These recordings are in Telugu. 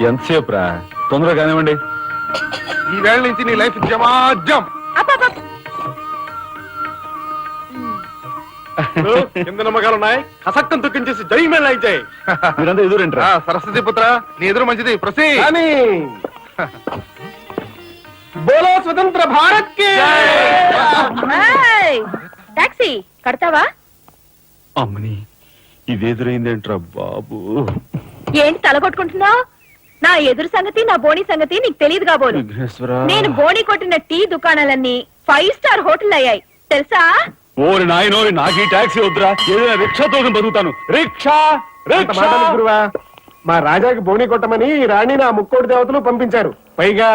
ఎంతసేపు రా, తొందరగా కానివ్వండి. ఈ వేళ నుంచి నీ లైఫ్ జమాజం. కింద నమ్మకాలు ఉన్నాయి, కసక్కం తొక్కించేసి జై మేళ ఇచ్చాయి. మీరంతా ఎదురేంట్రా? సరస్వతి పుత్ర, నీ ఎదురు మంచిది. ప్రసీ బోలో స్వతంత్ర భారత్ కి టాక్సీ కడతావా? అమ్మని, ఇదేదురైందేంట్రా బాబు? ఏంటి తలగొట్టుకుంటున్నావు? నా ఎదురు సంగతి, నా బోణి సంగతి నీకు తెలియదు కాబోలు. నేను బోణి కొట్టిన టీ దుకాణాలన్నీ 5 స్టార్ హోటల్ అయ్యాయి తెలుసా? ఓరి నాయనో, నాకు ఈ టాక్సీ వద్దురా, ఏదైనా రిక్షాతో బతుకుతాను. రిక్షా గురువా, మా రాజాకి బోని కొట్టమని రాణిని ఆ ముక్కోటి దేవతలు పంపించారు. పైగా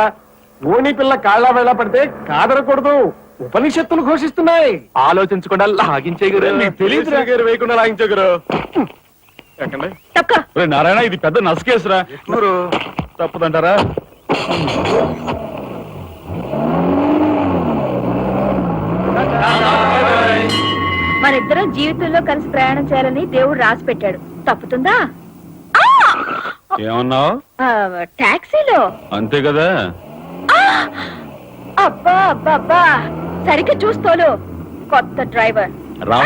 ఓణి పిల్ల కాళ్ళ వేళ పడితే కాదరకూడదు, ఉపనిషత్తులు ఘోషిస్తున్నాయి. ఆలోచించకుండా లాగించేయగరు. నీకు తెలీదు గారు వేయకుండా లాగించగరు. ఎక్కండి. నారాయణ, ఇది పెద్ద నసకేసురా. తప్పదంటారా? మనిద్దరం జీవితంలో కలిసి ప్రయాణం చేయాలని దేవుడు రాసి పెట్టాడు. తప్పుతుందా? ఏమన్నావు? టాక్సీలో. అంతే కదా. అబ్బా అబ్బా అబ్బా, సరిగ్గా చూస్తోలు. కొత్త డ్రైవర్ రా.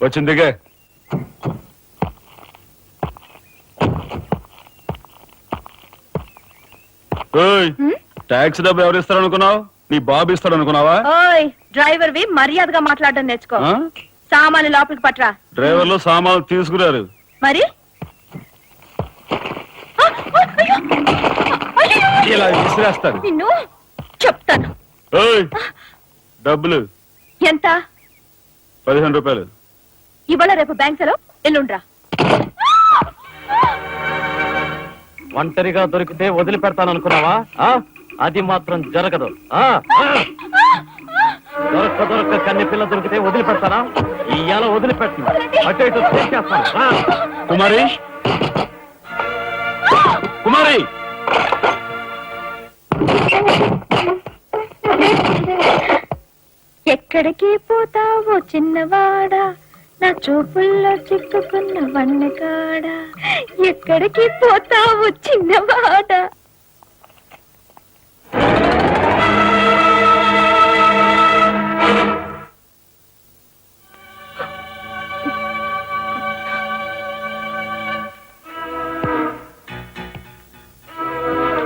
వచ్చిందిగా. ట్యాక్సీ డబ్బు ఎవరు ఇస్తారు అనుకున్నావు? నీ బాబు ఇస్తాడు అనుకున్నావా? ఓయ్, డ్రైవర్ వి మర్యాదగా మాట్లాడడం నేర్చుకో. సామాన్లు లోపలికి పట్రా. డ్రైవర్లు సామాన్లు తీసుకురారు మరి ఇలా విసిరేస్తారు. నిన్ను చెప్తాను. డబ్బులు ఎంత? 15 రూపాయలు. ఇవాళ రేపు బ్యాంక్ సెలవు, ఎల్లుండ్రా. ఒంటరిగా దొరికితే వదిలిపెడతాను అనుకున్నావా? అది మాత్రం జరగదు. దొరక్క కన్ని పిల్ల దొరికితే వదిలిపెడతానా? ఇవాళ వదిలిపెట్టను, అటు ఇటు చేస్తాను. కుమారి, కుమారి, ఎక్కడికి పోతావో చిన్నవాడా, నా చూపుల్లో చిక్కుకున్న వన్నకాడా. ఎక్కడికి పోతావో చిన్నవాడా.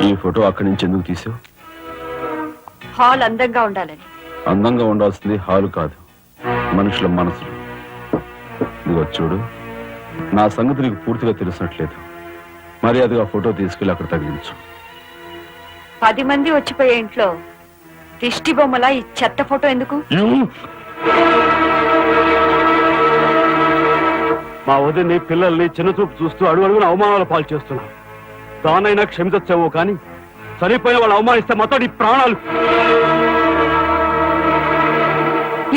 ఈ ఫోటో అక్కడి నుంచి ఎందుకు తీసావు? హాల్ అందంగా ఉండాలని. అందంగా ఉండాల్సింది హాలు కాదు, మనుషుల మనసులు. ఇదిగో చూడు, నా సంగతి నీకు పూర్తిగా తెలిసినట్లేదు. మర్యాదగా ఫోటో తీసుకెళ్ళి అక్కడ తగిలించు. 10 మంది వచ్చిపోయే ఇంట్లో దిష్టి బొమ్మలా ఈ చెత్త ఫోటో ఎందుకు? మా వదిని పిల్లల్ని చిన్నచూపు చూస్తూ అడుగున అవమానాలు పాలు చేస్తున్నావు. దానైనా క్షమించచ్చావో కానీ చనిపోయిన వాళ్ళు అవమానిస్తే మొత్తం నీ ప్రాణాలు.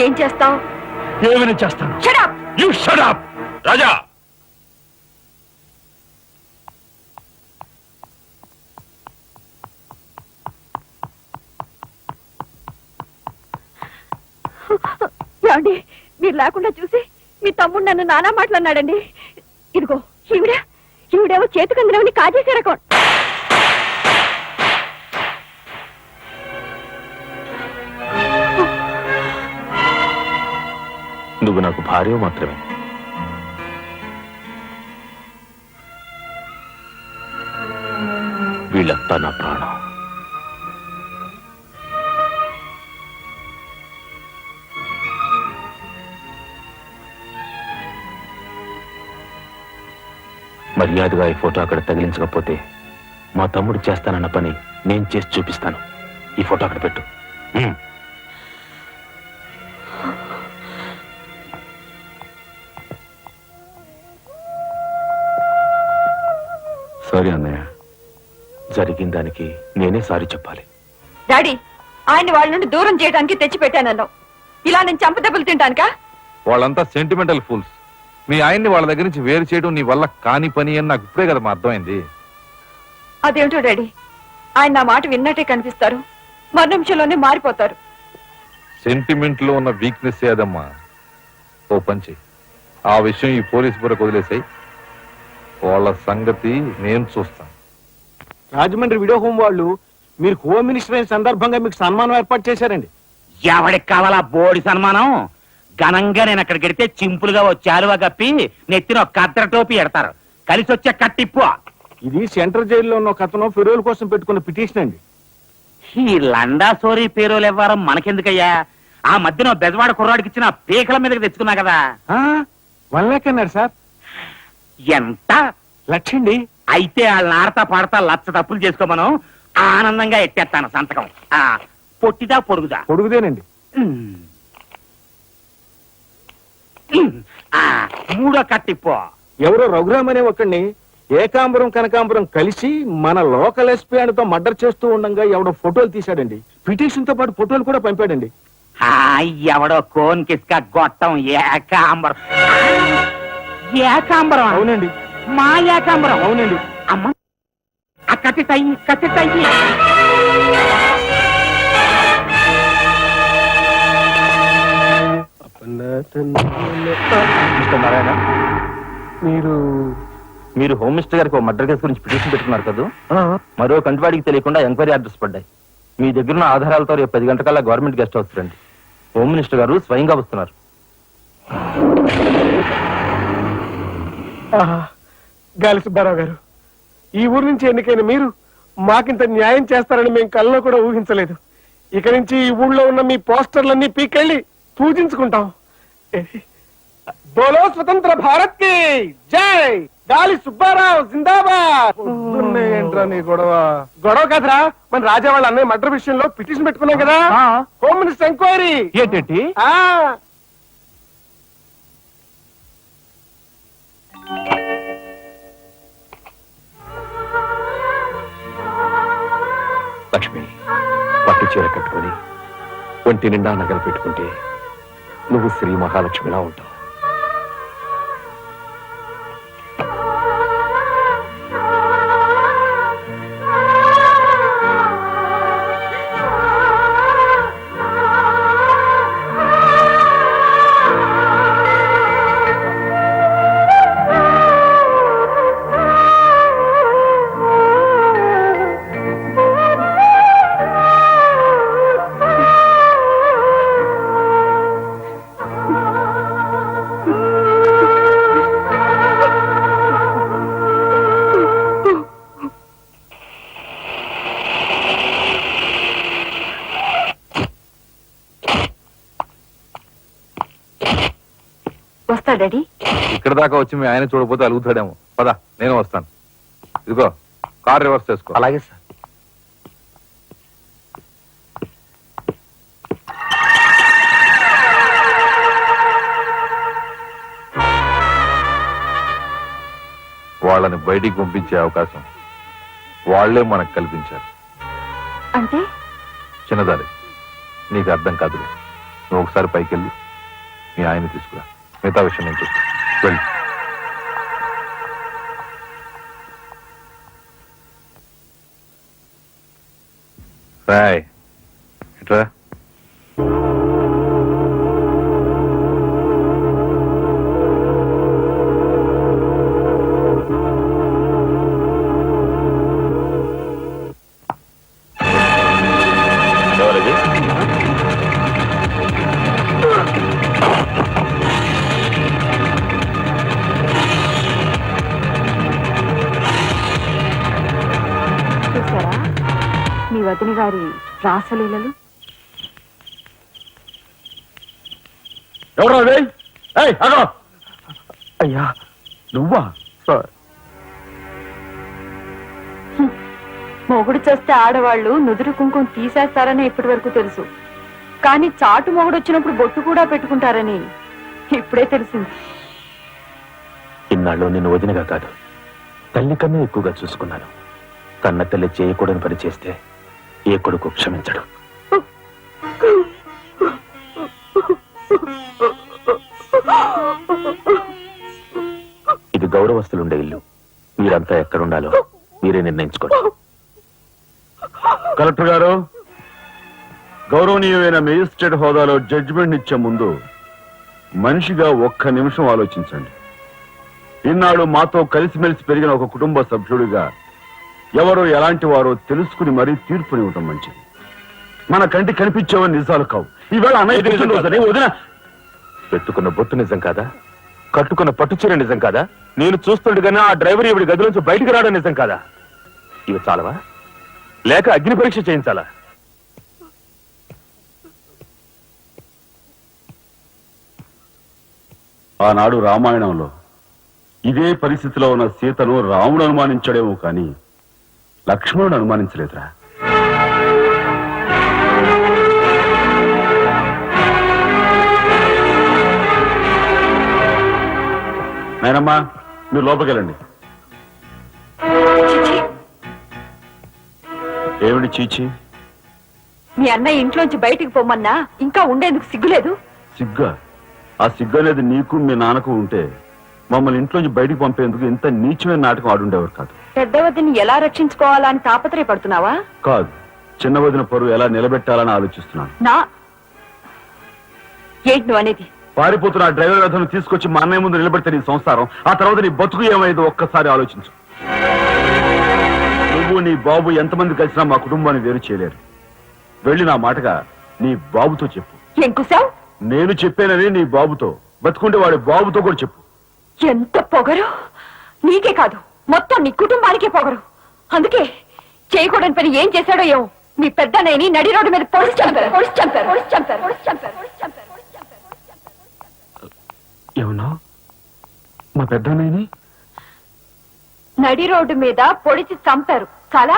ఏం చేస్తావు? ఏమైనా చేస్తాను. You shut up, రాజా. ఏమండి, మీరు లేకుండా చూసి మీ తమ్ముడు నన్ను నానా మాట్లాడినాడండి. ఇదిగో ఈవిడేమో చేతికందినవని కాజేసే రకం. నువ్వు నాకు భార్య మాత్రమే. వీళ్ళంతా నా ప్రాణం. మర్యాదగా ఈ ఫోటో అక్కడ తగిలించకపోతే మా తమ్ముడు చేస్తానన్న పని నేను చేసి చూపిస్తాను. ఈ ఫోటో అక్కడ పెట్టు. సారీ అన్నయ్య, జరిగిన దానికి నేనే సారీ చెప్పాలి. డాడీ, ఆయన్ని వాళ్ళ నుండి దూరం చేయడానికి తెచ్చి పెట్టానన్నావు. ఇలా నేను చంపదెబ్బలు తింటానుకా? వాళ్ళంతా సెంటిమెంటల్ ఫూల్స్. మీ ఆయన్ని వాళ్ళ దగ్గర నుంచి వేరు చేయడం నీ వల్ల కాని పని అని నాకు ఇప్పుడే కదా అర్థమైంది. అదేమిటో డాడీ, ఆయన నా మాట విన్నట్టే కనిపిస్తారు, మరు నిమిషంలోనే మారిపోతారు. సెంటిమెంట్ లో ఉన్న వీక్నెస్ ఏదమ్మా. ఓ పని చెయ్యి, ఆ విషయం ఈ పోలీసు బుర్రకు వదిలేసాయి. వాళ్ళ సంగతి నేను చూస్తాను. రాజమండ్రి వీడియో హోమ్ వాళ్ళు మీరు హోమ్ మినిస్టర్ అయిన సందర్భంగా మీకు సన్మానం ఏర్పాటు చేశారండి. ఎవడికి కావాలా బోడి సన్మానం? ఘనంగా నేను అక్కడికి వెడితే చింపులుగా ఓ చాలువా కప్పి నెత్తిన ఒక కత్తెర టోపీ ఎడతారు. కలిసి వచ్చే కట్టిప్పు. ఇది సెంట్రల్ జైల్లో ఉన్న ఒక అతను ఫిరోల్ కోసం పెట్టుకున్న పిటిషన్ అండి. ఈ లండా సోరీ పేరోలు ఇవ్వడం మనకెందుకయ్యా? ఆ మధ్యన ఓ బెజవాడ కుర్రాడికి ఇచ్చిన పీకల మీదకి తెచ్చుకున్నా కదా. 1 లక్ష అన్నారు సార్. ఎంత? 1 లక్ష. అయితే వాళ్ళని ఆడతా పాడతా లచ్చ తప్పులు చేసుకోమను. ఆనందంగా ఎట్టేస్తాను సంతకం. పొట్టిదా పొరుగుదా? పొడుగుదేనండి. మూడో కట్టిప్పు. ఎవరో రఘురామ్ అనే ఒకడిని ఏకాంబరం కనకాంబరం కలిసి మన లోకల్ ఎస్పీ తో మర్డర్ చేస్తూ ఉండగా ఎవడో ఫోటోలు తీశాడండి. పిటిషన్ తో పాటు ఫోటోలు కూడా పంపాడండి. ఎవడో కోన్ కిస్క గొట్టం ఏకాంబరం. ఏకాంబరం? అవునండి. మా ఏకాంబరం? అవునండి. అమ్మ ఆ కత్తిటయ్యి కత్తిటయ్యి. మిస్టర్ నారాయణ, మీరు హోమ్ మినిస్టర్ గారికి మర్డర్ కేసు గురించి పిటిషన్ పెట్టుకున్నారు కదా. మరో కంటివాడికి తెలియకుండా ఎంక్వైరీ ఆర్డర్స్ పడ్డాయి. మీ దగ్గర ఉన్న ఆధారాలతో రేపు 10 గంటకల్లా గవర్నమెంట్ గెస్ట్ హౌస్ రండి. హోమ్ మినిస్టర్ గారు స్వయంగా వస్తున్నారు. గాలి సుబ్బారావు గారు, ఈ ఊరు నుంచి ఎన్నికైన మీరు మాకింత న్యాయం చేస్తారని మేము కల్లో కూడా ఊహించలేదు. ఇక నుంచి ఈ ఊళ్ళో ఉన్న మీ పోస్టర్లన్నీ పీకెళ్ళి పూజించుకుంటాం. బోలో స్వతంత్ర భారత్ కి జై. గాలి సుబ్బారావు జిందాబాద్. ఏంట్రా నీ గొడవ? గొడవ కదరా, మన రాజా వాళ్ళ అన్నయ్య మర్డర్ విషయంలో పిటిషన్ పెట్టుకున్నాం కదా. Home minister enquiry. ఏంటి? లక్ష్మి, పట్టు చీర కట్టుకుని ఒంటి నిండా నగలు పెట్టుకుంటే నువ్వు శ్రీ మహాలక్ష్మిలా ఉంటావు. వస్తా డాడీ. ఇక్కడ దాకా వచ్చి మీ ఆయన చూడకపోతే అలుగుతాడేమో. పదా, నేను వస్తాను. ఇదిగో కార్ రివర్స్ చేసుకో. అలాగే సార్. వాళ్ళని బయటికి పంపించే అవకాశం వాళ్లే మనకు కల్పించారు. అంటే చిన్నదారి, నీకు అర్థం కాదులే. నువ్వు ఒకసారి పైకి వెళ్ళి మీ ఆయన తీసుకురా. మిగతా విషయం నేను చూస్తాను. వెళ్ళి రాయ్ ఇట్రా. చూసారా మీ వదిన గారి రాసలీలలు? ఎవరో అయ్యా, నువ్వా? మొగుడు చేస్తే ఆడవాళ్ళు నుదురు కుంకుమ తీసేస్తారని ఇప్పటి వరకు తెలుసు, కానీ చాటు మొగుడు వచ్చినప్పుడు బొట్టు కూడా పెట్టుకుంటారని ఇప్పుడే తెలిసింది. ఇన్నాళ్ళు నిన్ను వదినగా కాదు, తల్లి కన్నా ఎక్కువగా చూసుకున్నాను. కన్న తల్లి చేయకూడని పని చేస్తే ఏ కొడుకు క్షమించడు. ఇది గౌరవస్తులుండే ఇల్లు. మీరంతా ఎక్కడుండాలో మీరే నిర్ణయించుకోండి. కలెక్టర్ గారు, గౌరవనీయమైన మేజిస్ట్రేట్ హోదాలో జడ్జిమెంట్ ఇచ్చే ముందు మనిషిగా ఒక్క నిమిషం ఆలోచించండి. ఇన్నాళ్ళు మాతో కలిసిమెలిసి పెరిగిన ఒక కుటుంబ సభ్యుడిగా ఎవరో ఎలాంటి వారో తెలుసుకుని మరీ తీర్పునివ్వటం మంచిది. మన కంటి కనిపించేవని నిజాలు కావు. ఈవేళ అన్నయ్య పుట్టినరోజని వదిన పెట్టుకున్న బొట్టు నిజం కాదా? కట్టుకున్న పట్టుచీర నిజం కాదా? నేను చూస్తుండగానే ఆ డ్రైవర్ ఇవిడి గది నుంచి బయటికి రావడం నిజం కాదా? ఇవి చాలవా లేక అగ్ని పరీక్ష చేయించాలా? ఆనాడు రామాయణంలో ఇదే పరిస్థితిలో ఉన్న సీతను రాముడు అనుమానించడేమో కానీ లక్ష్మణుడు అనుమానించలేదురా. నాయనమ్మా, మీరు లోపలికెళ్ళండి. చిచి, ఏమిటి చీచి? మీ అన్నయ్య ఇంట్లోంచి బయటికి పొమ్మన్నా ఇంకా ఉండేందుకు సిగ్గులేదు? సిగ్గా? ఆ సిగ్గు అనేది నీకు మీ నాన్నకు ఉంటే మమ్మల్ని ఇంట్లోంచి బయటికి పంపేందుకు ఇంత నీచమైన నాటకం ఆడుండేవారు కాదు. పెద్దవతిని ఎలా రక్షించుకోవాలా అని తాపత్రయపడుతున్నావా? కాదు, చిన్న వదిన పరువు ఎలా నిలబెట్టాలని ఆలోచిస్తున్నాను. ఏంటి నువ్వు అనేది? పారిపోతున్న ఆ డ్రైవర్ వ్యధను తీసుకొచ్చి మా అన్నయ్య ముందు నిలబెడితే నీ సంసారం, ఆ తర్వాత నీ బతుకు ఏమైందో ఒక్కసారి ఆలోచించు. నువ్వు నీ బాబు ఎంతమంది కలిసినా మా కుటుంబాన్ని వేరు చేయలేరు. వెళ్ళి నా మాటగా నీ బాబుతో చెప్పు. ఏం కుసావ్? నేను చెప్పానని నీ బాబుతో, బతుకుంటే వాడి బాబుతో కూడా చెప్పు. ఎంత పొగరు! నీకే కాదు, మొత్తం నీ కుటుంబానికే పొగరు. అందుకే చేయకూడని పని ఏం చేశాడో ఏమో మీ పెద్దన్నయ్యని నడి రోడ్డు మీద పొడిచి చంపారు. ఏమన్నా మా పెద్దన్నయ్యని నడి రోడ్డు మీద పొడిచి చంపారు. చాలా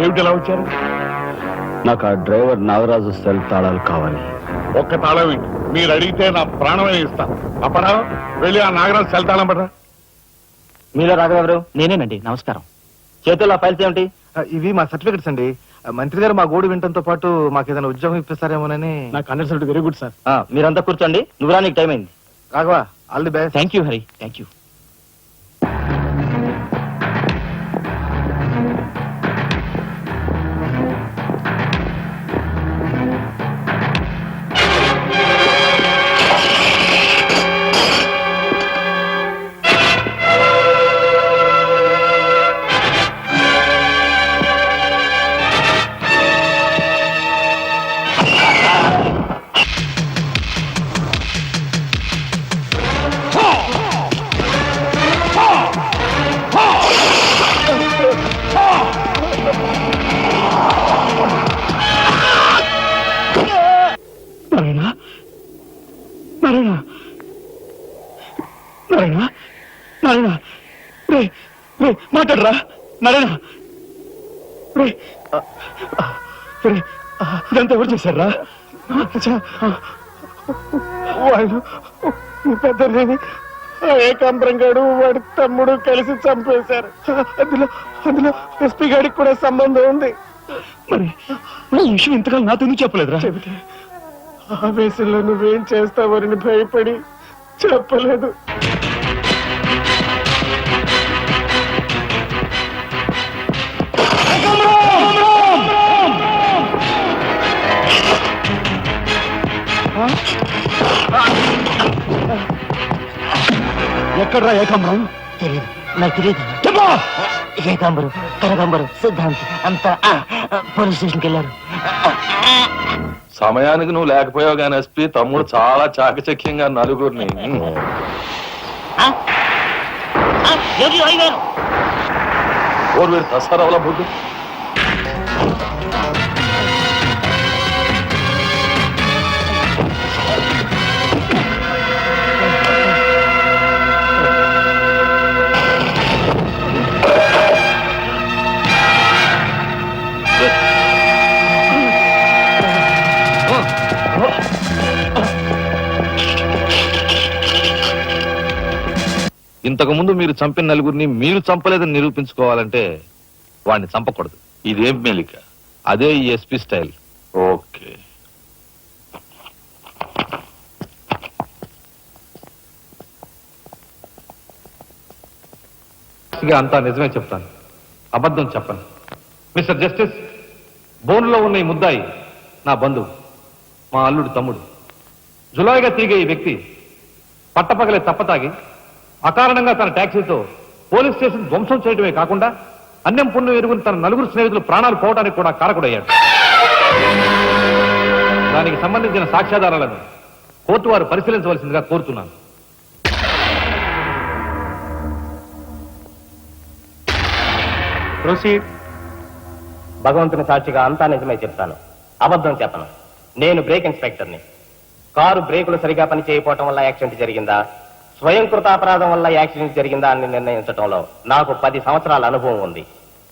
ఏమిటి ఎలా వచ్చారు? నాకు ఆ డ్రైవర్ నాగరాజు సెల్ తాళాలు కావాలి. ఒక్క తాళం ఏంటి? మీరు అడిగితే నా ప్రాణమే ఇస్తాను. అప్పరా వెళ్ళి ఆ నాగరాజు సెల్ తాళం పడరా. మీలో రాఘవెవరు? నేనేనండి. నమస్కారం. చేతుల్లో ఫైల్స్ ఏమిటి? ఇవి మా సర్టిఫికెట్స్ అండి. మంత్రి గారు మా గోడు వినడంతో పాటు మాకు ఏదైనా ఉద్యోగం ఇప్పిస్తారేమోనని. నాకు అండర్స్టాండ్ వెరీ గుడ్ సార్. మీరంతా కూర్చోండి. నువ్వురా, నీకు టైం అయింది. Raghava, all the best. Thank you Hari, thank you. మాట్లాడరా నారాయణ. ఇదంతా ఎవరు చేశారా? వాళ్ళు పెద్దలేని ఏకాంబరం గాడు వాడి తమ్ముడు కలిసి చంపేశారు. అందులో ఎస్పీ గారికి కూడా సంబంధం ఉంది. మరి ఈ విషయం ఇంతకాలం నాతో ఎందుకు చెప్పలేదురా? చెబితే ఆవేశంలో నువ్వేం చేస్తావని భయపడి చెప్పలేదు. ఎక్కడ్రా ఏకాంబరం? తెలియదు. నాకు తెలియదు. ఏకాంబరు కనకాంబరు సిద్ధాంతి అంతా పోలీస్ స్టేషన్కి వెళ్ళారు. సమయానికి నువ్వు లేకపోయావు కానీ ఎస్పీ తమ్ముడు చాలా చాకచక్యంగా నలుగురిని ఓరు వీడు తస్సరవల బుద్ధి. ఇంతకు ముందు మీరు చంపిన నలుగురిని మీరు చంపలేదని నిరూపించుకోవాలంటే వాడిని చంపకూడదు. ఇదేం మేలిక, అదే ఈ ఎస్పీ స్టైల్. ఓకే, అంతా నిజమే చెప్తాను, అబద్ధం చెప్పను. మిస్టర్ జస్టిస్, బోన్లో ఉన్న ఈ ముద్దాయి నా బంధువు, మా అల్లుడు తమ్ముడు. జులాయిగా తిరిగే ఈ వ్యక్తి పట్టపగలే తప్పతాగి అకారణంగా తన ట్యాక్సీతో పోలీస్ స్టేషన్ ధ్వంసం చేయడమే కాకుండా అన్యం పుణ్యం ఎరుగుని తన నలుగురు స్నేహితులు ప్రాణాలు పోవడానికి కూడా కారకుడయ్యాడు. దానికి సంబంధించిన సాక్ష్యాధారాలను కోర్టు వారు పరిశీలించవలసిందిగా కోరుతున్నాను. ప్రొసీడ్. భగవంతుని సాక్షిగా అంతా నిజమే చెప్తాను, అబద్ధం చెప్పను. నేను బ్రేక్ ఇన్స్పెక్టర్ని. కారు బ్రేకులు సరిగా పని చేయకపోవటం వల్ల యాక్సిడెంట్ జరిగిందా, స్వయం కృతాపరాధం వల్ల యాక్సిడెంట్ జరిగిందా అని నిర్ణయించడంలో నాకు 10 సంవత్సరాల అనుభవం ఉంది.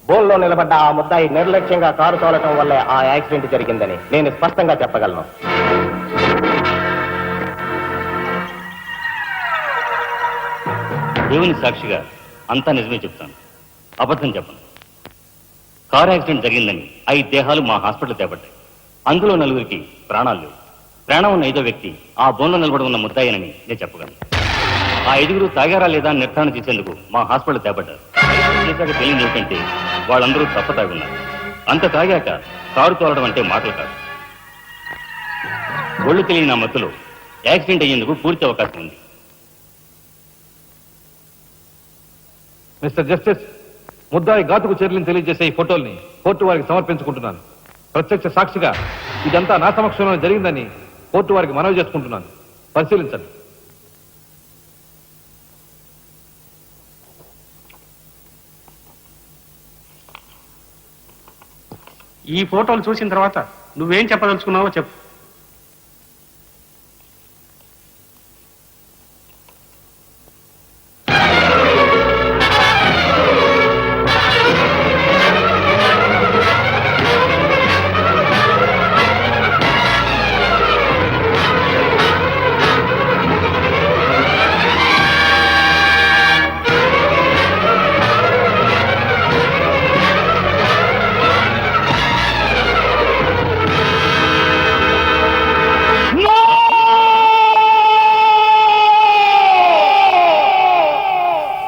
బోన్లో నిలబడ్డ ఆ ముద్దాయి నిర్లక్ష్యంగా కారు తోలటం వల్లే ఆ యాక్సిడెంట్ జరిగిందని నేను స్పష్టంగా చెప్పగలను. దేవుని సాక్షిగా అంతా నిజమే చెప్తాను, అబద్ధం చెప్పను. కారు యాక్సిడెంట్ జరిగిందని 5 దేహాలు మా హాస్పిటల్ తేబడ్డాయి. అందులో 4గురికి ప్రాణాలు లేవు. ప్రాణం ఉన్న 5వ వ్యక్తి ఆ బోన్లో నిలబడి ఉన్న ముద్దాయినని నేను చెప్పగలను. ఆ 5గురు తాగారా లేదా నిర్ధారణ చేసేందుకు మా హాస్పిటల్ తేబడ్డారు. చేశాక తెలియదు ఏమిటంటే వాళ్ళందరూ తప్ప తాగున్నారు. అంత తాగాక కారు తోలడం అంటే మాటలు కాదు. ఒళ్ళు తెలియని నా మత్తులో యాక్సిడెంట్ అయ్యేందుకు పూర్తి అవకాశం ఉంది. మిస్టర్ జస్టిస్, ముద్దాయి ఘాతుకు చర్యలను తెలియజేసే ఈ ఫోటోల్ని కోర్టు వారికి సమర్పించుకుంటున్నాను. ప్రత్యక్ష సాక్షిగా ఇదంతా నా సమక్షంలో జరిగిందని కోర్టు వారికి మనవి చేసుకుంటున్నాను. పరిశీలించండి. ఈ ఫోటోలు చూసిన తర్వాత నువ్వేం చెప్పదలుచుకున్నావో చెప్పు.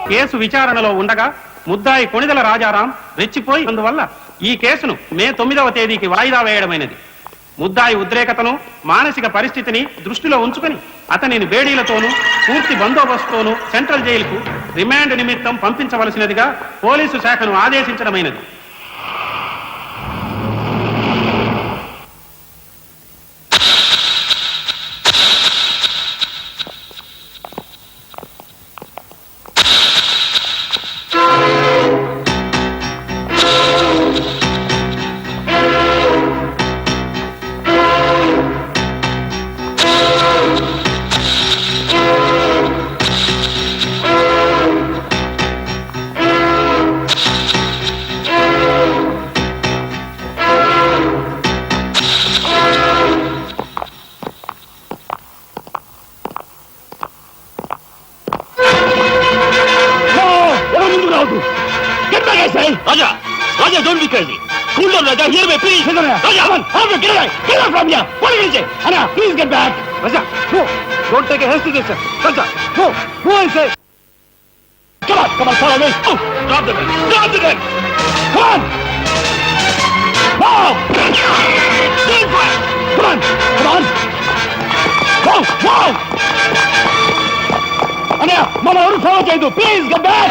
కేసు విచారణలో ఉండగా ముద్దాయి కొణిదెల రాజారాం రెచ్చిపోయి అందువల్ల ఈ కేసును మే 9వ తేదీకి వాయిదా వేయడమైనది. ముద్దాయి ఉద్రేకతను, మానసిక పరిస్థితిని దృష్టిలో ఉంచుకుని అతనిని బేడీలతోనూ పూర్తి బందోబస్తుతోనూ సెంట్రల్ జైలుకు రిమాండ్ నిమిత్తం పంపించవలసినదిగా పోలీసు శాఖను ఆదేశించడమైనది. Raja! Raja, don't be crazy! Cool down, Raja! Here me, please! Raja, come on! Get away! Get away from here! What are you doing? Anna, please get back! Raja, no! Don't take a hasty decision. Raja, no! No, I say! Come on, follow me! Oh, drop the gun! Drop the gun! Come on! Move! Don't fire! Come on! Move! Anna, Mama, don't follow you! Please, get back!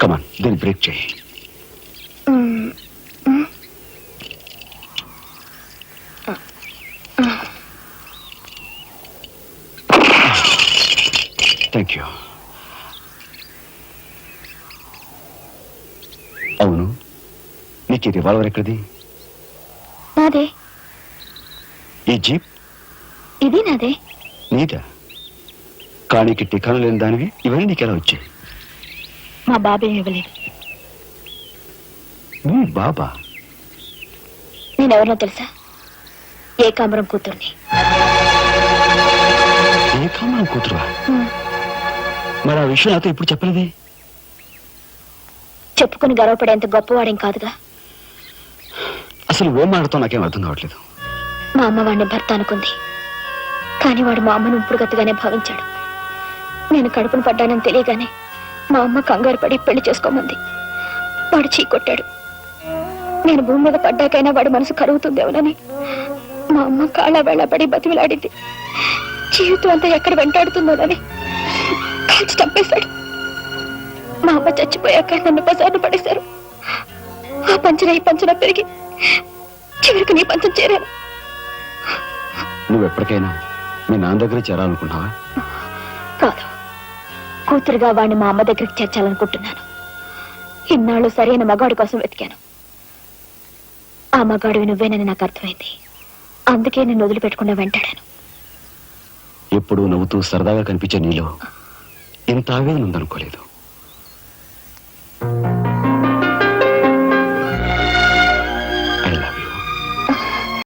కమాన్, దీన్ని బ్రేక్ చేయి. Thank you. అవును, నీకు ఈ రివాల్వర్ ఎక్కడిది? నాదే. ఈ జీప్? ఇది నాదే. నీదా? కానీ టికాను లేని దానివి ఇవన్నీ నీకెలా వచ్చాయి? మా బాబే ఇవ్వలేదు. మీ బాబా? నేనెవరినో తెలుసా? ఏకాంబరం కూతుర్ని. ఏకాంబరం కూతురువా? మరి ఆ విషయం నాతో ఇప్పుడు చెప్పలేదే? చెప్పుకుని గర్వపడేంత గొప్పవాడేం కాదుగా. అసలు ఏం మాట్లాడుతావు నాకేం అర్థం కావట్లేదు. మా అమ్మ వాడిని భర్త అనుకుంది, కానీ వాడు మా అమ్మను ఇప్పుడు గతిగానే భావించాడు. నేను కడుపును పడ్డానని తెలియగానే మా అమ్మ కంగారు పడి పెళ్లి చేసుకోమంది. వాడు చీకొట్టాడు. నేను భూమి మీద పడ్డాకైనా వాడి మనసు కరుగుతుందేమోనని మా అమ్మ కాళ్ళ వేళపడి బతిమిలాడింది. జీవితం అంతా ఎక్కడ వెంటాడుతుందోనని కాల్చి చంపేశాడు. మా అమ్మ చచ్చిపోయాక నన్ను బజార్ను పడేశారు. ఆ పంచన ఈ పంచన పెరిగి చివరికి నీ పంచం చేరాను. నువ్వు ఎప్పటికైనా మీ నాన్న దగ్గర చేరాలనుకున్నావా? కాదు, కూతురుగా వాడిని మా అమ్మ దగ్గరికి చేర్చాలనుకుంటున్నాను. ఇన్నాళ్ళు సరైన మగాడి కోసం వెతికాను. ఆ మగాడివి నువ్వేనని నాకు అర్థమైంది. అందుకే నేను వదిలిపెట్టకుండా వెంటాడాను. ఎప్పుడూ నవ్వుతూ సరదాగా కనిపించే నీలో ఇంత ఆవేదన ఉందనుకోలేదు.